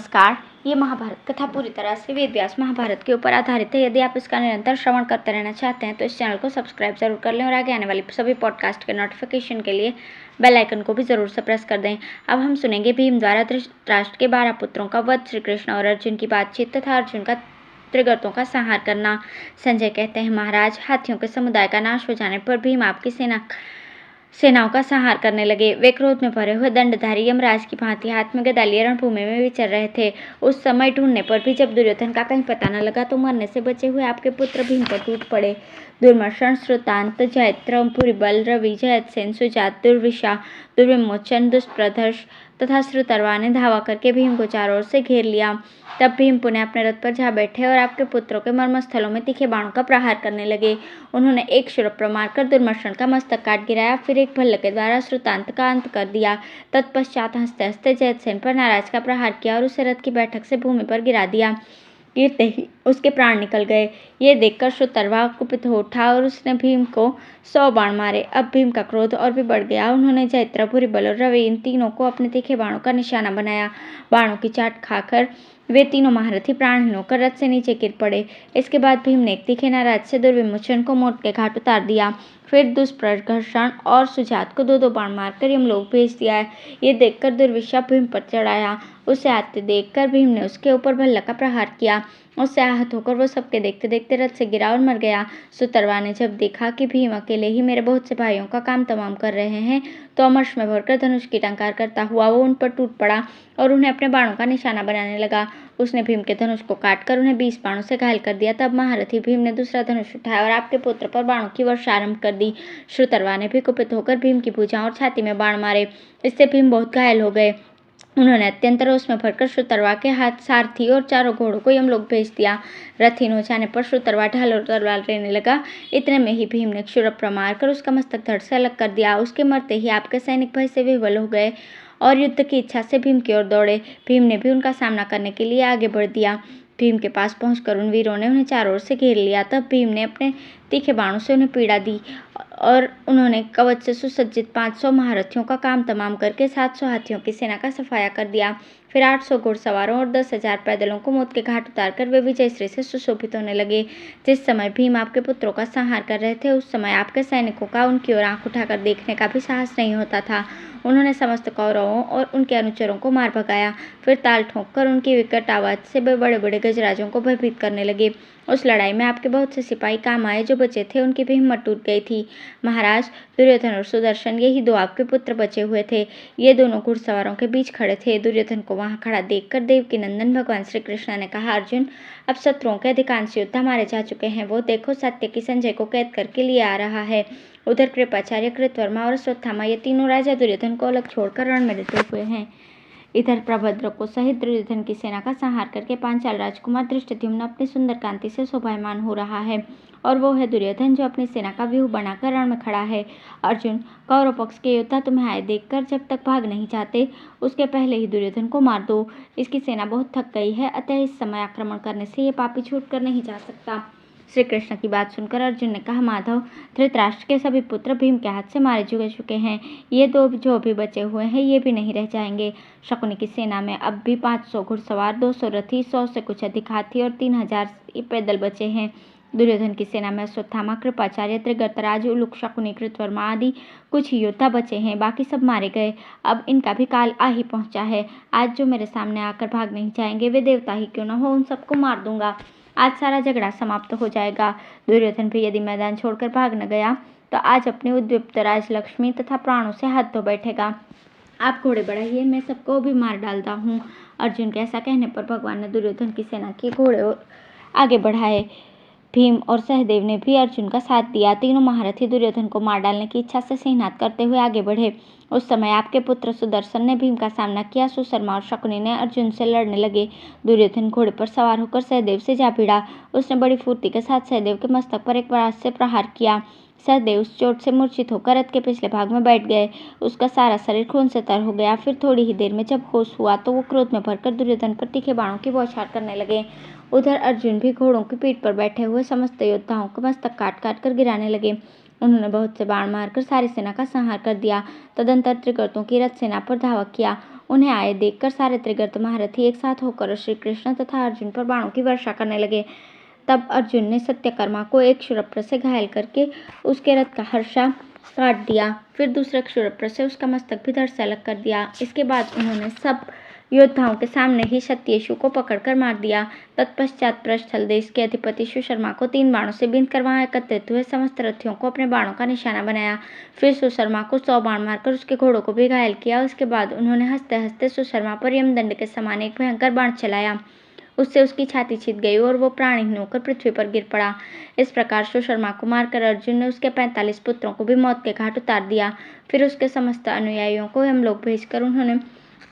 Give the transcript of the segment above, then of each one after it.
नमस्कार। ये महाभारत कथा पूरी तरह से वेद व्यास महाभारत के ऊपर आधारित है। यदि आप इसका निरंतर श्रवण करते रहना चाहते हैं तो इस चैनल को सब्सक्राइब जरूर कर लें और आगे आने वाली सभी पॉडकास्ट के नोटिफिकेशन के लिए बेल आइकन को भी जरूर से प्रेस कर दें। अब हम सुनेंगे भीम द्वारा धृतराष्ट्र के 12 पुत्रों का वध, श्री कृष्ण और अर्जुन की बातचीत तथा अर्जुन का त्रिगर्तों का संहार करना। संजय कहते हैं, महाराज, हाथियों के समुदाय का नाश हो जाने पर भीम आपकी सेनाओं का संहार करने लगे। वे क्रोध में भरे हुए दंडधारी यमराज की भांति हाथ में गदा लिए रणभूमि में विचर रहे थे। उस समय ढूंढने पर भी जब दुर्योधन का कहीं पता न लगा तो मरने से बचे हुए आपके पुत्र भीम पर टूट पड़े। दुर्मर्शन, श्रुतांत, जयद्रथ, पुरीबल, रवि, जयद्रथ, सुजात, दुर्विशा, दुर्विमोचन, दुष्प्रदर्श तथा श्रुतर्वा ने धावा करके भीम को चारों ओर से घेर लिया। तब भीम पुनः अपने रथ पर जा बैठे और आपके पुत्रों के मर्मस्थलों में तीखे बाणों का प्रहार करने लगे। उन्होंने एक क्षुरप्र मारकर दुर्मर्शन का मस्तक काट गिराया, फिर एक भल्ल के द्वारा श्रुतांत का अंत कर दिया। तत्पश्चात हंसते हंसते जयद्रथ पर नाराज का प्रहार किया और उसे रथ की बैठक से भूमि पर गिरा दिया। गिरते ही उसके प्राण निकल गए। ये देखकर श्रुतर्वा कुपित हो उठा और उसने भीम को 100 बाण मारे। अब भीम का क्रोध और भी बढ़ गया। उन्होंने जयद्रथ, पुरीबल और रवि, इन तीनों को अपने तीखे बाणों का निशाना बनाया। बाणों की चाट खाकर वे तीनों महारथी प्राणहीन होकर रथ से नीचे गिर पड़े। इसके बाद भीम ने एक तीखे नाराज से दुर्विमोचन को मौत के घाट उतार दिया। फिर दुष्प्रघर्षण और सुजात को 2-2 बाण मारकर यमलोक भेज दिया। ये देखकर दुर्विशा भीम पर चढ़ाया। उसे आते देखकर भीम ने उसके ऊपर भल्ला का प्रहार किया। उससे आहत होकर वो सबके देखते देखते रथ से गिरा और मर गया। श्रुतर्वा ने जब देखा कि भीम अकेले ही मेरे बहुत से भाइयों का काम तमाम कर रहे हैं तो अमर्ष में भरकर धनुष की टंकार करता हुआ वो उन पर टूट पड़ा और उन्हें अपने बाणों का निशाना बनाने लगा। उसने भीम के धनुष को काटकर उन्हें 20 बाणों से घायल कर दिया। तब महारथी भीम ने दूसरा धनुष उठाया और आपके पुत्र पर बाणों की वर्षा आरंभ कर दी। श्रुतर्वा ने भी कुपित होकर भीम की भुजाओं और छाती में बाण मारे। इससे भीम बहुत घायल हो गए। उन्होंने अत्यंत रोष में भरकर श्रुतर्वा के हाथ सारथी और चारों घोड़ों को यमलोक भेज दिया। रथहीन हो जाने पर श्रुतर्वा ढाल और तलवार लेने लगा। इतने में ही भीम ने क्षुरप्र मारकर उसका मस्तक धड़ से अलग कर दिया। उसके मरते ही आपके सैनिक भय से विह्वल हो गए और युद्ध की इच्छा से भीम की ओर दौड़े। भीम ने भी उनका सामना करने के लिए आगे बढ़ दिया। भीम के पास पहुंचकर उन वीरों ने उन्हें चारों ओर से घेर लिया। तब भीम ने अपने तीखे बाणों से उन्हें पीड़ा दी और उन्होंने कवच से सुसज्जित 500 महारथियों का काम तमाम करके 700 हाथियों की सेना का सफाया कर दिया। फिर 800 घुड़सवारों और 10,000 पैदलों को मौत के घाट उतारकर वे विजयश्री से सुशोभित होने लगे। जिस समय भीम आपके पुत्रों का संहार कर रहे थे उस समय आपके सैनिकों का उनकी ओर आंख उठाकर देखने का भी साहस नहीं होता था। उन्होंने समस्त कौरवों और उनके अनुचरों को मार भगाया। फिर ताल ठोंककर उनकी विकट आवाज से वे बड़े बड़े गजराजों को भयभीत करने लगे। उस लड़ाई में आपके बहुत से सिपाही काम आए। जो बचे थे उनकी भी हिम्मत टूट गई थी। महाराज, दुर्योधन और सुदर्शन, यही 2 आपके पुत्र बचे हुए थे। ये दोनों घुड़सवारों के बीच खड़े थे। दुर्योधन को वहां खड़ा देखकर देवकी नंदन भगवान श्री कृष्ण ने कहा, अर्जुन, अब शत्रुओं के अधिकांश योद्धा मारे जा चुके हैं। वो देखो, सात्यकी संजय को कैद करके लिए आ रहा है। उधर कृपाचार्य, कृतवर्मा और अश्वत्थामा, ये तीनों राजा दुर्योधन को अलग छोड़कर रण में डटे हुए हैं। इधर प्रभद्र को सहित दुर्योधन की सेना का संहार करके पांचाल राजकुमार धृष्टद्युम्न अपनी सुंदर कांति से शोभायमान हो रहा है और वो है दुर्योधन जो अपनी सेना का व्यूह बनाकर रण में खड़ा है। अर्जुन, कौरव पक्ष के योद्धा तुम्हें आए देखकर जब तक भाग नहीं जाते उसके पहले ही दुर्योधन को मार दो। इसकी सेना बहुत थक गई है, अतः इस समय आक्रमण करने से ये पापी छूट कर नहीं जा सकता। श्री कृष्ण की बात सुनकर अर्जुन ने कहा, माधव, धृतराष्ट्र के सभी पुत्र भीम के हाथ से मारे चुके हैं। ये 2 जो भी बचे हुए हैं ये भी नहीं रह जाएंगे। शकुनी की सेना में अब भी 500 घुड़सवार, 200 रथी, 100 से कुछ अधिक हाथी और 3000 पैदल बचे हैं। दुर्योधन की सेना में अश्वत्थामा, कृपाचार्य, त्रिगर्तराज, उलूक, शकुनी, कृतवर्मा आदि कुछ ही योद्धा बचे हैं। बाकी सब मारे गए। अब इनका भी काल आ ही पहुंचा है। आज जो मेरे सामने आकर भाग नहीं जाएंगे वे देवता ही क्यों न हो, उन सबको मार दूंगा। आज सारा झगड़ा समाप्त हो जाएगा। दुर्योधन भी यदि मैदान छोड़कर भाग न गया तो आज अपनी उद्विप्त राजलक्ष्मी तथा प्राणों से हाथ धो बैठेगा। आप घोड़े बढ़ाइए, मैं सबको भी मार डालता हूँ। अर्जुन के ऐसा कहने पर भगवान ने दुर्योधन की सेना के घोड़े आगे बढ़ाए। भीम और सहदेव ने भी अर्जुन का साथ दिया। तीनों महारथी दुर्योधन को मार डालने की इच्छा से सिंहनाद करते हुए आगे बढ़े। उस समय आपके पुत्र सुदर्शन ने भीम का सामना किया। सुशर्मा और शकुनी ने अर्जुन से लड़ने लगे। दुर्योधन घोड़े पर सवार होकर सहदेव से जा भिड़ा। उसने बड़ी फुर्ती के साथ सहदेव के मस्तक पर एक बाण से प्रहार किया। सहदेव उस चोट से मूर्छित होकर रथ के पिछले भाग में बैठ गए। उसका सारा शरीर खून से तर हो गया। फिर थोड़ी ही देर में जब होश हुआ तो वो क्रोध में भरकर दुर्योधन पर तीखे बाणों की बौछार करने लगे। उधर अर्जुन भी घोड़ों की पीठ पर बैठे हुए समस्त योद्धाओं को मस्तक काट काट कर गिराने लगे। उन्होंने बहुत से बाण मारकर सारी सेना का संहार कर दिया। तदंतर त्रिगर्तों की रथ सेना पर धावा किया। उन्हें आए देखकर सारे त्रिगर्त महारथी एक साथ होकर श्री कृष्ण तथा अर्जुन पर बाणों की वर्षा करने लगे। तब अर्जुन ने सत्यकर्मा को एक क्षुरप्र से घायल करके उसके रथ का हर्षा काट दिया। फिर दूसरे क्षुरप्र से उसका मस्तक भी धड़ से अलग कर दिया। इसके बाद उन्होंने सब योद्धाओं के सामने ही सत्येशु को पकड़कर मार दिया। तत्पश्चात प्रस्थल देश के अधिपति सुशर्मा को 3 बाणों से बींध कर वहां एकत्रित हुए समस्त रथियों को अपने बाणों का निशाना बनाया। फिर सुशर्मा को 100 बाण मारकर उसके घोड़ों को भी घायल किया। उसके बाद उन्होंने हंसते हंसते सुशर्मा पर यमदंड के समान एक भयंकर बाण चलाया। उससे उसकी छाती छिद गई और वो प्राणहीन होकर पृथ्वी पर गिर पड़ा। इस प्रकार सुशर्मा को मारकर अर्जुन ने उसके 45 पुत्रों को भी मौत के घाट उतार दिया। फिर उसके समस्त अनुयायियों को यमलोक भेजकर उन्होंने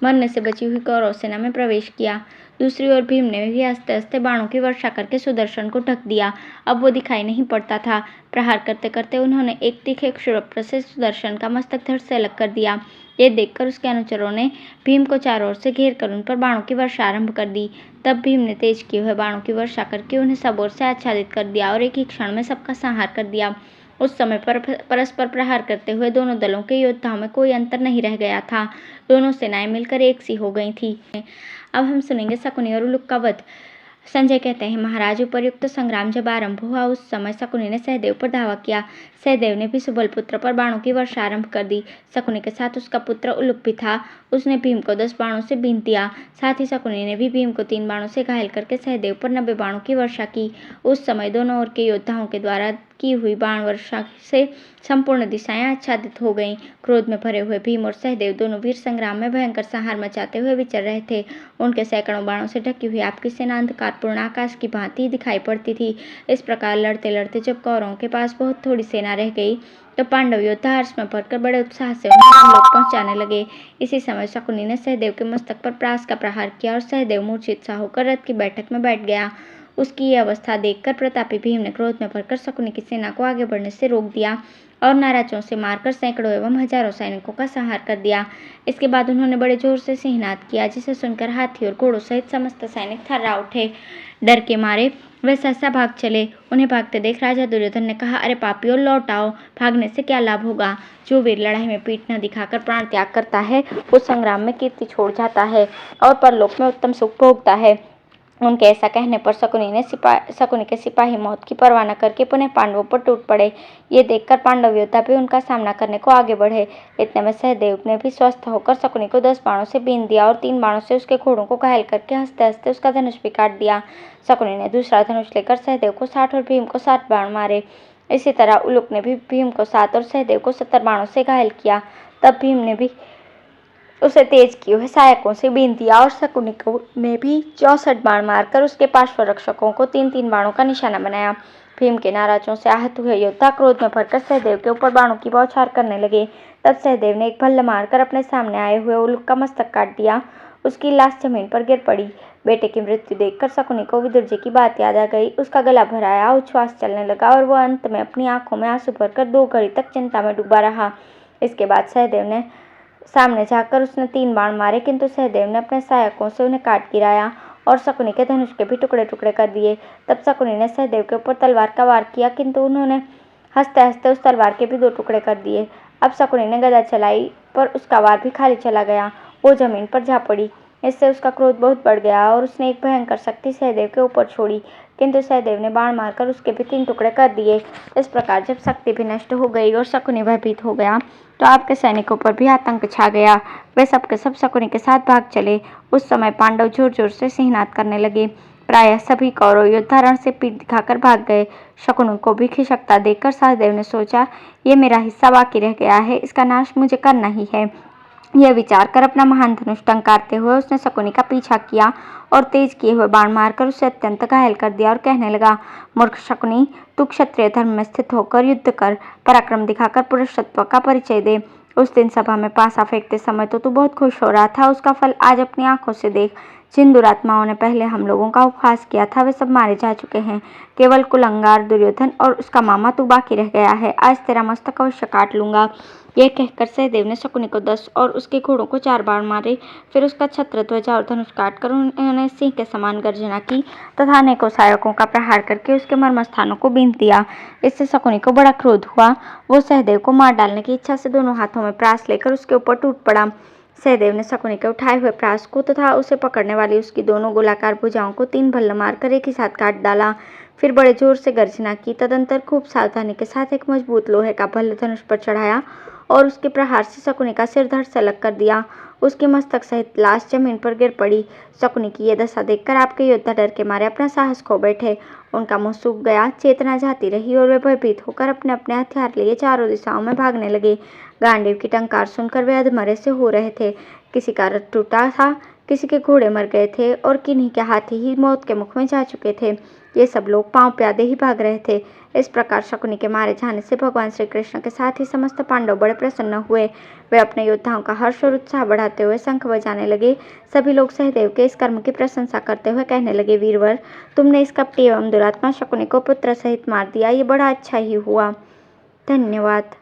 मरने से बची हुई कौरव सेना में प्रवेश किया। दूसरी ओर भीम ने भी हंसते हंसते बाणों की वर्षा करके सुदर्शन को ढक दिया। अब वो दिखाई नहीं पड़ता था। प्रहार करते करते उन्होंने एक तीखे क्षुरप्र से सुदर्शन का मस्तक धड़ से अलग कर दिया। ये देखकर उसके अनुचरों ने भीम को चारों ओर से घेर कर उन पर बाणों की वर्षा आरंभ कर दी। तब भीम ने तेज किए हुए बाणों की वर्षा करके उन्हें सब ओर से आच्छादित कर दिया और एक ही क्षण में सबका संहार कर दिया। उस समय परस्पर प्रहार करते हुए दोनों दलों के योद्धाओं में कोई अंतर नहीं रह गया था। दोनों सेनाएं मिलकर एक सी हो गई थी। अब हम सुनेंगे शकुनी और उलूक का वध। संजय कहते हैं, महाराज उपर्युक्त संग्राम जब आरंभ हुआ उस समय शकुनी ने सहदेव पर धावा किया। सहदेव ने भी सुबल पुत्र पर बाणों की वर्षा आरंभ कर दी। शकुनी के साथ उसका पुत्र उलूक भी था। उसने भीम को 10 बाणों से बींध दिया। साथ ही शकुनी ने भी भीम को 3 बाणों से घायल करके सहदेव पर 90 बाणों की वर्षा की। उस समय दोनों ओर के योद्धाओं के द्वारा की हुई बाण वर्षा से संपूर्ण दिशाएं आच्छादित हो गईं। क्रोध में भरे हुए भीम और सहदेव दोनों वीर संग्राम में भयंकर संहार मचाते हुए विचर रहे थे। उनके सैकड़ों बाणों से ढकी हुई आपकी सेना अंधकारपूर्ण आकाश की भांति दिखाई पड़ती थी। इस प्रकार लड़ते लड़ते जब कौरवों के पास बहुत थोड़ी सेना रह गई तो पांडव योद्धा हर्ष में भरकर बड़े उत्साह से उन्हें यमलोक पहुंचाने लगे। इसी समय शकुनी ने सहदेव के मस्तक पर प्रास का प्रहार किया और सहदेव मूर्छित सा होकर रथ की बैठक में बैठ गया। उसकी यह अवस्था देखकर प्रतापी भीम ने क्रोध में भरकर शकुनी की सेना को आगे बढ़ने से रोक दिया और नाराजों से मारकर सैकड़ों एवं हजारों सैनिकों का संहार कर दिया। इसके बाद उन्होंने बड़े जोर से सिंहनाद किया, जिसे सुनकर हाथी और घोड़ों सहित समस्त सैनिक थर्रा उठे। डर के मारे वे सहसा भाग चले। उन्हें भागते देख राजा दुर्योधन ने कहा, अरे पापियों, लौट आओ, भागने से क्या लाभ होगा। जो वीर लड़ाई में पीठ न दिखाकर प्राण त्याग करता है वो संग्राम में कीर्ति छोड़ जाता है और परलोक में उत्तम सुख भोगता है। उनके ऐसा कहने पर शकुनी के सिपाही मौत की परवाह न करके पुनः पांडवों पर टूट पड़े। ये देखकर पांडव योद्धा भी उनका सामना करने को आगे बढ़े। इतने में सहदेव ने भी स्वस्थ होकर शकुनी को 10 बाणों से बींध दिया और 3 बाणों से उसके घोड़ों को घायल करके हंसते हंसते उसका धनुष भी काट दिया। शकुनी ने दूसरा धनुष लेकर सहदेव को 60 और भीम को 60 बाण मारे। इसी तरह उलूक ने भी भीम को 7 और सहदेव को 70 बाणों से घायल किया। तब भीम ने भी उसे तेज किए हुए सहायकों से बींध दिया और शकुनी ने भी 64 बाण मारकर उसके पार्श्व रक्षकों को 3-3 बाणों का निशाना बनाया। भीम के नाराजों से आहत हुए योद्धा क्रोध में भरकर सहदेव के ऊपर बाणों की बौछार करने लगे। तब सहदेव ने एक भल्ल मारकर अपने सामने आए हुए उलूक का मस्तक काट दिया। उसकी लाश जमीन पर गिर पड़ी। बेटे की मृत्यु देखकर शकुनी को विदुर जी की बात याद आ गई। उसका गला भराया, उच्छ्वास चलने लगा और वह अंत में अपनी आंखों में आंसू भरकर 2 घड़ी तक चिंता में डूबा रहा। इसके बाद सहदेव ने सामने जाकर उसने 3 बाण मारे, किंतु सहदेव ने अपने सहायकों से उन्हें काट गिराया और शकुनी के धनुष के भी टुकड़े टुकड़े कर दिए। तब शकुनी ने सहदेव के ऊपर तलवार का वार किया, किंतु उन्होंने हंसते हंसते उस तलवार के भी 2 टुकड़े कर दिए। अब शकुनी ने गदा चलाई पर उसका वार भी खाली चला गया। वो जमीन पर जा पड़ी। इससे उसका क्रोध बहुत बढ़ गया और उसने एक भयंकर शक्ति सहदेव के ऊपर छोड़ी, किंतु सहदेव ने बाण मारकर उसके भी 3 टुकड़े कर दिए। इस प्रकार जब शक्ति भी नष्ट हो गई और शकुनी भयभीत हो गया तो आपके सैनिकों पर भी आतंक छा गया। वे सबके सब शकुनी के साथ भाग चले। उस समय पांडव जोर जोर से सिंहनाद करने लगे। प्रायः सभी कौरव योद्धा रण से पीठ दिखाकर भाग गए। शकुनी को भी खिसकता देखकर सहदेव ने सोचा, ये मेरा हिस्सा बाकी रह गया है, इसका नाश मुझे करना ही है। यह विचार कर अपना महान धनुष टंकारते हुए उसने शकुनी का पीछा किया और तेज किए हुए बाण मारकर उसे अत्यंत घायल कर दिया और कहने लगा, मूर्ख शकुनी, तू क्षत्रिय धर्म में स्थित होकर युद्ध कर, पराक्रम दिखाकर पुरुषत्व का परिचय दे। उस दिन सभा में पासा फेंकते समय तो तू बहुत खुश हो रहा था, उसका फल आज अपनी आंखों से देख। जिन दुरात्माओं ने पहले हम लोगों का उपहास किया था वे सब मारे जा चुके हैं। केवल कुलंगार दुर्योधन और उसका मामा तू बाकी रह गया है। आज तेरा मस्तक अवश्य काट लूंगा। यह कहकर सहदेव ने शकुनी को 10 और उसके घोड़ों को 4 बाण मारे। फिर उसका छत्र, ध्वजा और धनुष काटकर उन्होंने सिंह के समान गर्जना की तथा अनेकों सहायकों का प्रहार करके उसके मर्म स्थानों को बींध दिया। इससे शकुनी को बड़ा क्रोध हुआ। वो सहदेव को मार डालने की इच्छा से दोनों हाथों में प्रास लेकर उसके ऊपर टूट पड़ा। सहदेव ने शकुनी के उठाए हुए प्रास को तथा उसे पकड़ने वाली उसकी दोनों गोलाकार भुजाओं को 3 भल्ल मारकर एक ही साथ काट डाला। फिर बड़े जोर से गर्जना की। तदंतर खूब सावधानी के साथ एक मजबूत लोहे का भल्ल धनुष पर चढ़ाया और उसके प्रहार से शकुनी का सिर धड़ से अलग कर दिया। उसकी मस्तक सहित लाश जमीन पर गिर पड़ी। शकुनी की यह दशा देखकर आपके योद्धा डर के मारे अपना साहस खो बैठे। उनका मुंह सूख गया, चेतना जाती रही और वे भयभीत होकर अपने अपने हथियार लिए चारों दिशाओं में भागने लगे। गांडीव की टंकार सुनकर वे अधमरे से हो रहे थे। किसी का रथ टूटा था, किसी के घोड़े मर गए थे और किन्हीं के हाथी ही मौत के मुख में जा चुके थे। ये सब लोग पांव प्यादे ही भाग रहे थे। इस प्रकार शकुनी के मारे जाने से भगवान श्री कृष्ण के साथ ही समस्त पांडव बड़े प्रसन्न हुए। वे अपने योद्धाओं का हर्ष और उत्साह बढ़ाते हुए शंख बजाने लगे। सभी लोग सहदेव के इस कर्म की प्रशंसा करते हुए कहने लगे, वीरवर, तुमने इस कपटी एवं दुरात्मा शकुनी को पुत्र सहित मार दिया। ये बड़ा अच्छा ही हुआ। धन्यवाद।